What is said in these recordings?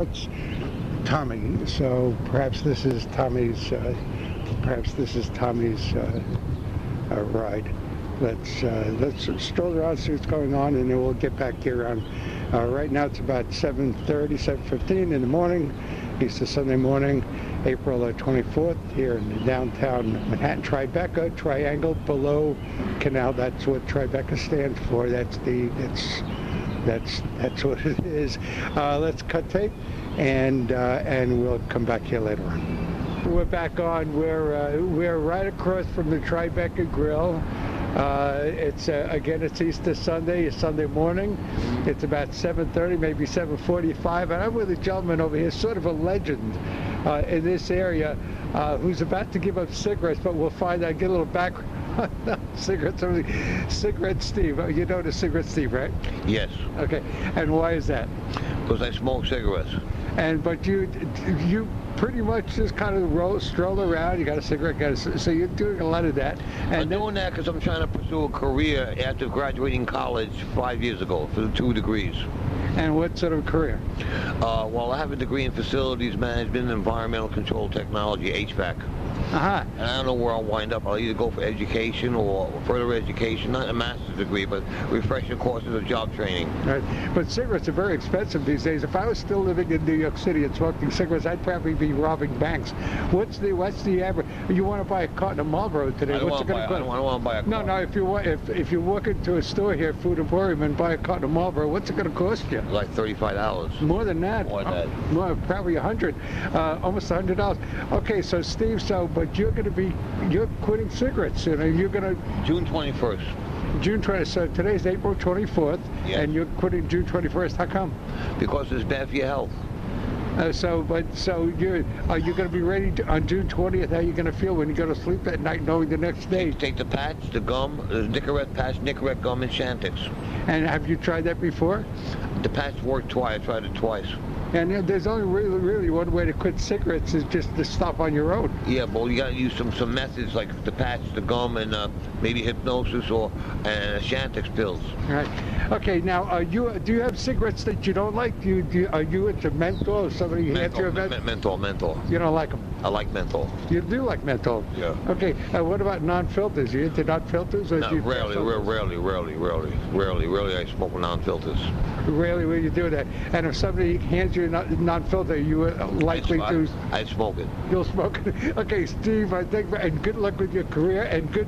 It's Tommy. So perhaps this is Tommy's. Ride. Let's stroll around, see what's going on, and then we'll get back here on. Right now it's about 7:30, 7:15 in the morning. Easter Sunday morning, April 24th, here in downtown Manhattan. Tribeca, triangle below Canal. That's what Tribeca stands for. That's what it is. Let's cut tape, and we'll come back here later on. We're back on. We're right across from the Tribeca Grill. Again, it's Easter Sunday. It's Sunday morning. It's about 7:30, maybe 7:45, and I'm with a gentleman over here, sort of a legend in this area, who's about to give up cigarettes. But we'll find out. Get a little background. Cigarettes. Cigarette Steve. You know the Cigarette Steve, right? Yes. Okay. And why is that? Because I smoke cigarettes. But you pretty much just kind of stroll around. You got a cigarette, so you're doing a lot of that. And I'm doing that because I'm trying to pursue a career after graduating college 5 years ago for 2 degrees. And what sort of career? Well, I have a degree in facilities management, environmental control technology, HVAC. Uh-huh. And I don't know where I'll wind up. I'll either go for education or further education, not a master's degree, but refresher courses of job training. Right. But cigarettes are very expensive these days. If I was still living in New York City and smoking cigarettes, I'd probably be robbing banks. What's the average? You want to buy a carton of Marlboro today? What's it going to cost? I don't want to buy a carton. No. If you walk into a store here, Food Emporium, and buy a carton of Marlboro, what's it going to cost you? Like $35. More than that. More than that. Well, probably $100, almost $100. Okay, so Steve, but you're quitting cigarettes soon. You're going to June 21st. June 20th. So today's April 24th, yes. And you're quitting June 21st. How come? Because it's bad for your health. Are you going to be ready on June 20th? How are you going to feel when you go to sleep at night, knowing the next day? Take the patch, the gum, the Nicorette patch, Nicorette gum, and Chantix. And have you tried that before? The patch worked twice. I tried it twice. And there's only really one way to quit cigarettes is just to stop on your own. Yeah, but you got to use some methods like the patch, the gum, and maybe hypnosis or Chantix pills. Right. Okay. Now, do you have cigarettes that you don't like? Are you into menthol? Or somebody hands you a menthol. You don't like them? I like menthol. You do like menthol? Yeah. Okay. What about non-filters? You into non-filters? No, rarely. I smoke non-filters. Rarely will you do that. And if somebody hands you a non-filter, you are likely to... I smoke it. You'll smoke it. Okay, Steve, I think, and good luck with your career, and good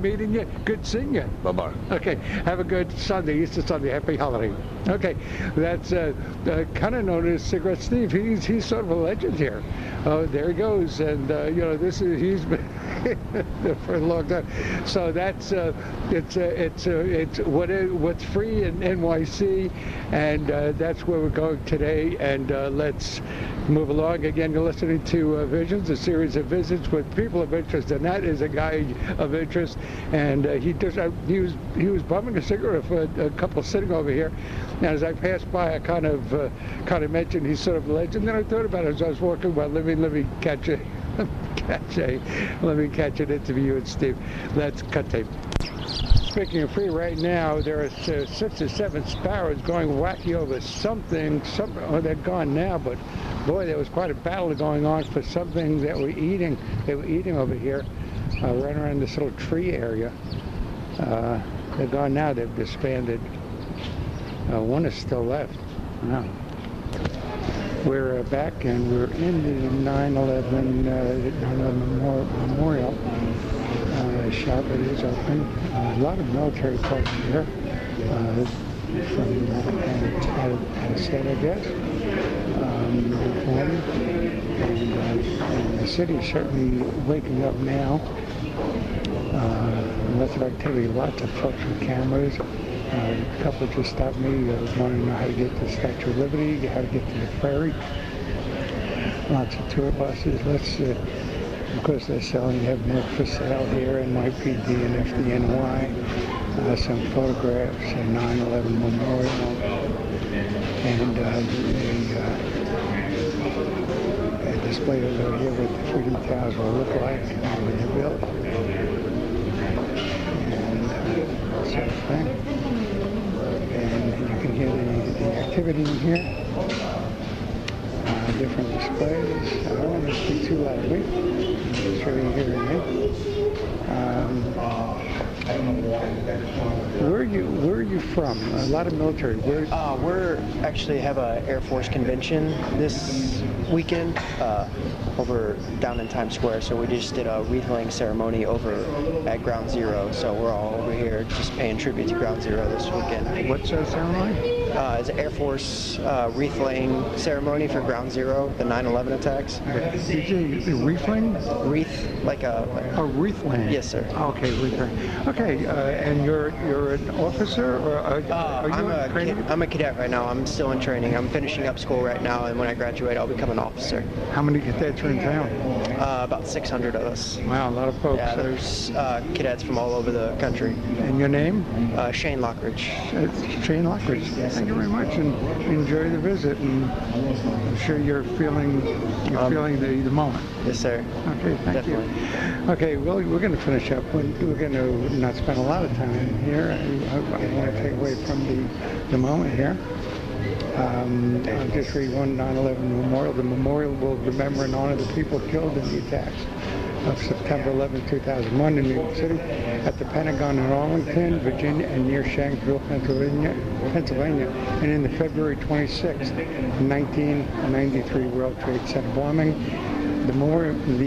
meeting you. Good seeing you. Bye-bye. Okay, have a good Sunday, Easter Sunday. Happy holiday. Okay, that's kind of known as Cigarette Steve. He's sort of a legend here. Oh, there he goes, and he's been for a long time. So that's it's what's free in NYC, and that's where we're going today. And let's move along. Again, you're listening to Visions, a series of visits with people of interest, and that is a guy of interest. And he was bumming a cigarette for a couple sitting over here. And as I passed by, I kind of mentioned he's sort of a legend. Then I thought about it as I was walking by. Let me catch an interview with Steve. Let's cut tape. Speaking of free, right now there are 6 or 7 sparrows going wacky over something. Oh, they're gone now, but boy, there was quite a battle going on for something that we're eating. They were eating over here, right around this little tree area. They're gone now. They've disbanded. One is still left. No. We're back, and we're in the 9/11 Memorial shop. It is open. A lot of military folks here from State, I guess. And the city is certainly waking up now. Lots of activity, lots of folks with cameras. A couple just stopped me, wanting to know how to get to the Statue of Liberty, how to get to the ferry. Lots of tour buses. Of course, they're selling, have more for sale here, NYPD and FDNY. Some photographs, a 9/11 memorial, and a display over here what the Freedom Towers will look like when they're built. And sort of thing. And you can hear the activity in here. different displays. I don't want to speak too loudly. I'm sure you hear me. Where are you from? A lot of military. We're actually have a Air Force convention this weekend over down in Times Square. So we just did a wreath-laying ceremony over at Ground Zero. So we're all over here just paying tribute to Ground Zero this weekend. What's that ceremony? It's an Air Force wreath-laying ceremony for Ground Zero, the 9/11 attacks. Wreath-laying? Wreath, like a... Oh, wreath-laying. Yes, sir. Okay, wreath-laying. Okay, and you're an officer, or are you I'm a cadet right now. I'm still in training. I'm finishing up school right now, and when I graduate, I'll become an officer. How many cadets are in town? About 600 of us. Wow, a lot of folks. Yeah, there's cadets from all over the country. And your name? Shane Lockridge. Shane Lockridge. Thank you very much, and enjoy the visit. And I'm sure you're feeling the moment. Yes, sir. Okay, thank you. Okay, well, we're going to finish up. We're going to not spend a lot of time here. I don't want to take away from the moment here. I'll just read one 9/11 memorial. The memorial will remember and honor the people killed in the attacks of September 11, 2001 in New York City, at the Pentagon in Arlington, Virginia, and near Shanksville, Pennsylvania, and in the February 26, 1993 World Trade Center bombing. The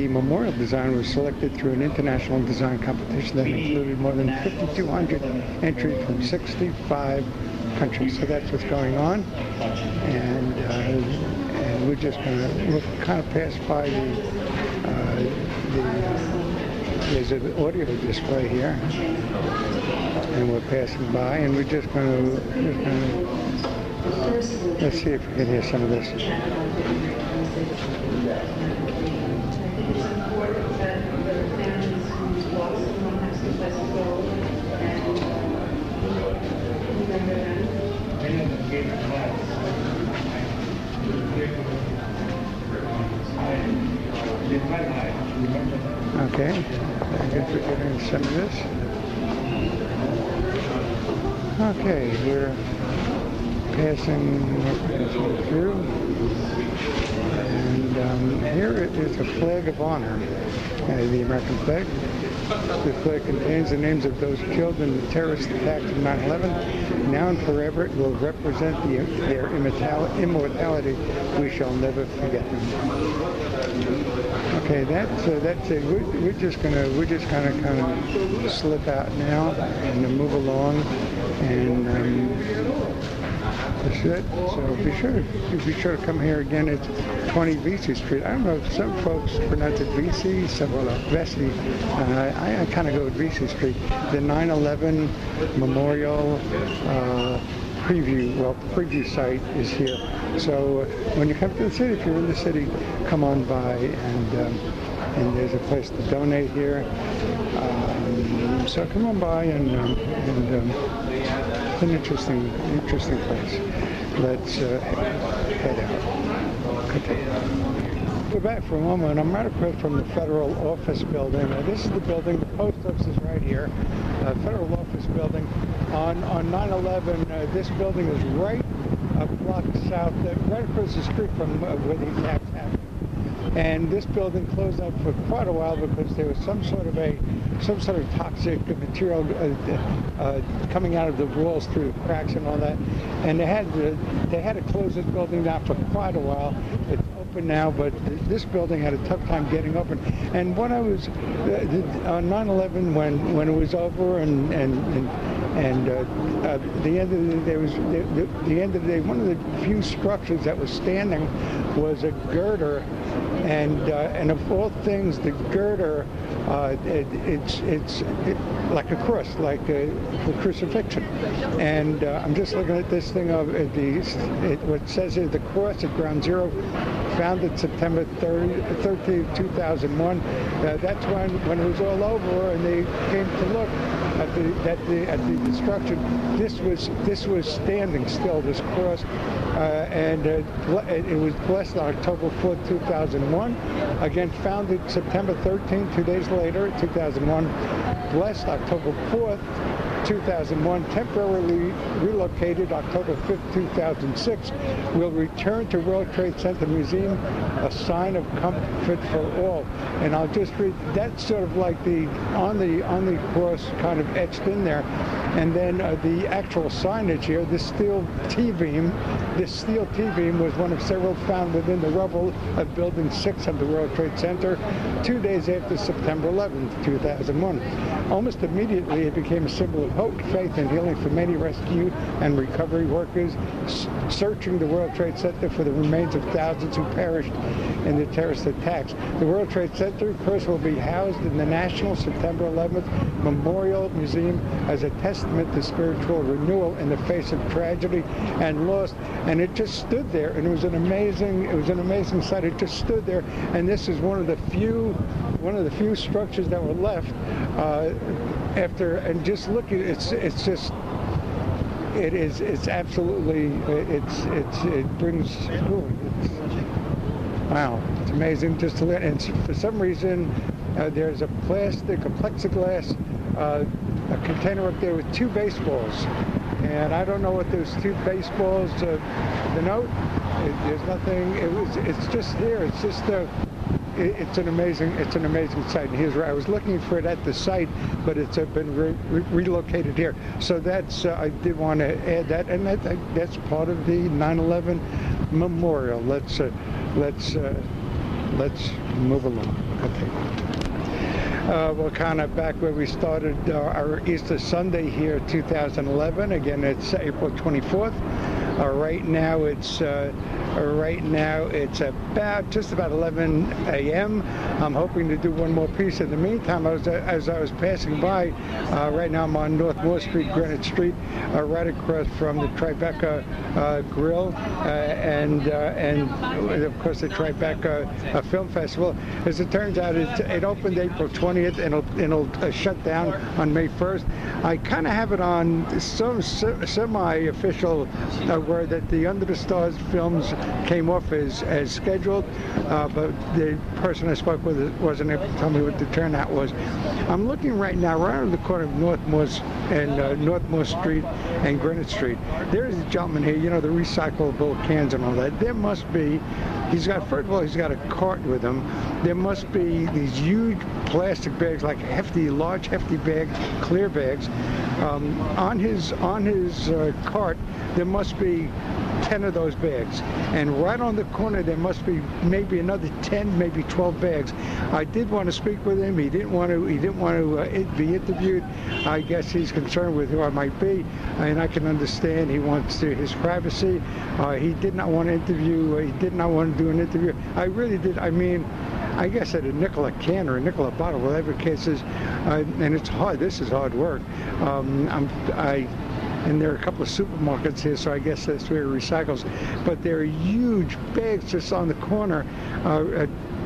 memorial design was selected through an international design competition that included more than 5,200 entries from 65 countries. So that's what's going on, and we'll kind of pass by there's an audio display here, and we're passing by, and we're just going to let's see if we can hear some of this. Okay, I guess we're getting some of this. Okay, we're passing through, and here is a flag of honor, the American flag. The flag contains the names of those killed in the terrorist attacks of 9/11. Now and forever, it will represent their immortality. We shall never forget them. Okay, that's it. We're just gonna slip out now and move along, and that's it. So be sure to come here again. It's 20 VC Street. I don't know if some folks pronounce it VC, some Vesey. I kind of go with VC Street. The 9/11 Memorial preview site is here. So when you come to the city, if you're in the city, come on by, and there's a place to donate here. So come on by, and it's an interesting place. Let's head out. Okay. We're back for a moment. I'm right across from the Federal Office Building. This is the building. The post office is right here. Federal Office Building. On 9/11, this building is right a block south, right across the street from where the attacks happened. And this building closed up for quite a while because there was some sort of toxic material coming out of the walls through the cracks and all that. And they had to close this building down for quite a while. It's open now, but this building had a tough time getting open. And when I was on 9/11, when it was over, and the end of the day was the end of the day. One of the few structures that was standing was a girder, and of all things, the girder, it's like a cross, like for crucifixion. And I'm just looking at this thing of what says here: the cross at Ground Zero, founded September 13, 2001. That's when it was all over, and they came to look at the destruction. This was standing still, this cross, and it was blessed on October 4th, 2001. Again, founded September 13th, 2 days later, 2001. Blessed October 4th, 2001, temporarily relocated October 5th, 2006, will return to World Trade Center Museum, a sign of comfort for all. And I'll just read, that's sort of like the on the cross kind of etched in there. And then the actual signage here, this steel T-beam was one of several found within the rubble of Building 6 of the World Trade Center 2 days after September 11th, 2001. Almost immediately, it became a symbol of hope, faith, and healing for many rescue and recovery workers searching the World Trade Center for the remains of thousands who perished in the terrorist attacks. The World Trade Center, of course, will be housed in the National September 11th Memorial Museum as a testament to spiritual renewal in the face of tragedy and loss. And it just stood there, and it was an amazing sight. It just stood there, and this is one of the few structures that were left after. And just looking, it's absolutely, it brings, wow, it's amazing just to look. And for some reason, there's a plexiglass container up there with 2 baseballs, and I don't know what those 2 baseballs denote. There's nothing. It's just here. It's just it's an amazing site. And here's where I was looking for it at the site, but it's been relocated here. So that's I did want to add that, and that's part of the 9/11 memorial. Let's move along. Okay. We're kind of back where we started our Easter Sunday here, 2011. Again, it's April 24th. Right now it's just about 11 a.m. I'm hoping to do one more piece. In the meantime, as I was passing by, right now I'm on North Moore Street, Greenwich Street, right across from the Tribeca Grill and of course the Tribeca Film Festival. As it turns out, it opened April 20th and it'll shut down on May 1st. I kind of have it on some semi-official word that the Under the Stars films came off as scheduled, but the person I spoke with wasn't able to tell me what the turnout was. I'm looking right now, right on the corner of North Moore Street and Greenwich Street. There is a gentleman here, you know, the recyclable cans and all that. There must be, first of all, he's got a cart with him. There must be these huge plastic bags, like large hefty bags, clear bags. On his cart, there must be 10 of those bags, and right on the corner there must be maybe another 10, maybe 12 bags. I did want to speak with him. He didn't want to be interviewed. I guess he's concerned with who I might be, and I can understand. He wants his privacy. He did not want to interview. He did not want to do an interview. I really did. I mean, I guess at a nickel a can or a nickel a bottle, whatever the case is, and it's hard. This is hard work. And there are a couple of supermarkets here, so I guess that's where he recycles. But there are huge bags just on the corner.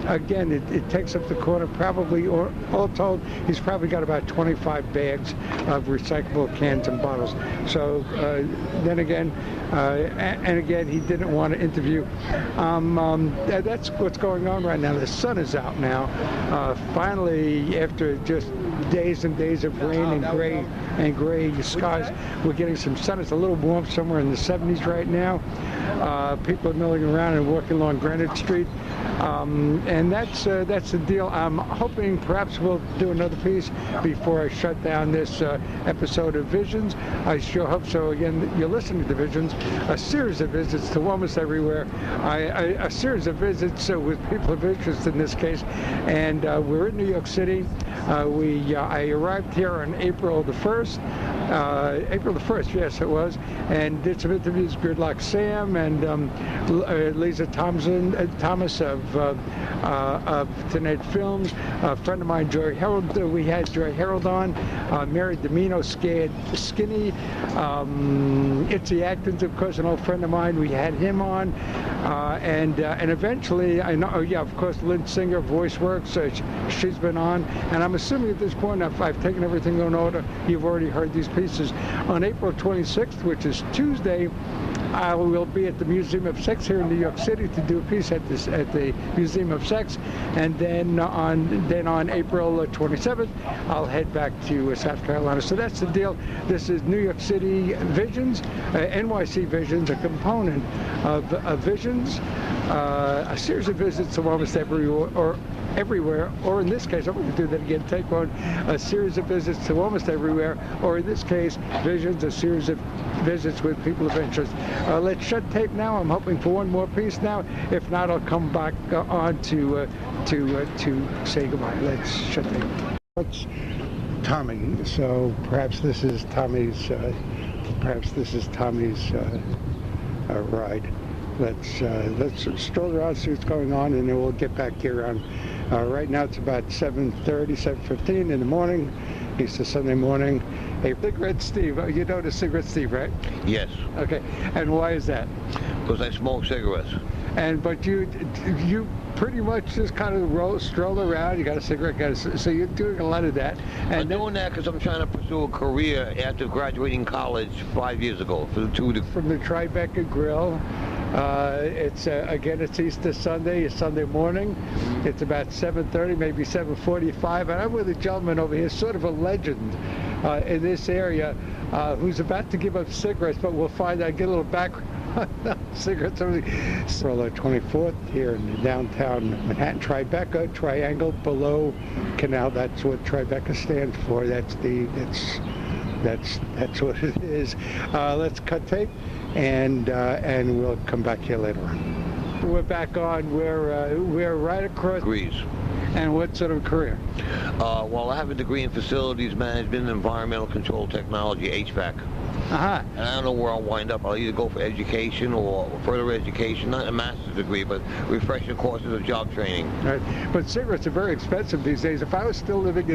Again, it takes up the corner, probably, or all told, he's probably got about 25 bags of recyclable cans and bottles. So then again, and again, he didn't want to interview. That's what's going on right now. The sun is out now. Finally, after just days and days of rain and gray skies, we're getting some sun. It's a little warm, somewhere in the 70s right now. People are milling around and walking along Greenwich Street. And that's the deal. I'm hoping perhaps we'll do another piece before I shut down this episode of Visions. I sure hope so. Again, you're listening to Visions, a series of visits to almost everywhere. A series of visits with people of interest in this case. And we're in New York City. I arrived here on April the 1st. April the 1st, yes, it was, and did some interviews with Gridlock Sam and Lisa Thomas of Tenet Films, a friend of mine, Joy Harold. We had Joy Harold on, Mary Domino, Scared Skinny, Itzy Atkins, of course, an old friend of mine. We had him on, and eventually, I know, of course, Lynn Singer, Voice Works, she's been on, and I'm assuming at this point I've taken everything in order. You've already heard these pieces. On April 26th, which is Tuesday, I will be at the Museum of Sex here in New York City to do a piece at the Museum of Sex, and then on April 27th, I'll head back to South Carolina. So that's the deal. This is New York City Visions, NYC Visions, a component of Visions, a series of visits to almost everywhere, or in this case, I'm going to do that again, take on a series of visits to almost everywhere, or in this case, Visions, a series of visits with people of interest. Let's shut tape now. I'm hoping for one more piece now. If not, I'll come back on to say goodbye. Let's shut tape. That's Tommy. So perhaps this is Tommy's ride. Let's stroll around, see what's going on, and then we'll get back here on. Right now it's about 7:30, 7:15 in the morning. It's a Sunday morning. Hey, Cigarette Steve, you know the Cigarette Steve, right? Yes. Okay, and why is that? Because I smoke cigarettes. But you pretty much just kind of stroll around. You got a cigarette, so you're doing a lot of that. And I'm doing that because I'm trying to pursue a career after graduating college 5 years ago. From the Tribeca Grill. Again, it's Easter Sunday, it's Sunday morning. It's about 7:30, maybe 7:45, and I'm with a gentleman over here, sort of a legend in this area, who's about to give up cigarettes, but we'll find out, get a little background on cigarettes. April 24th here in downtown Manhattan, Tribeca, triangle below Canal. That's what Tribeca stands for. That's what it is. Let's cut tape, and we'll come back here later on. We're back on. We're right across. Degrees. And what sort of career? Well, I have a degree in facilities management and environmental control technology, HVAC. Uh-huh. And I don't know where I'll wind up. I'll either go for education or further education, not a master's degree, but refresher courses of job training. Right. But cigarettes are very expensive these days. If I was still living in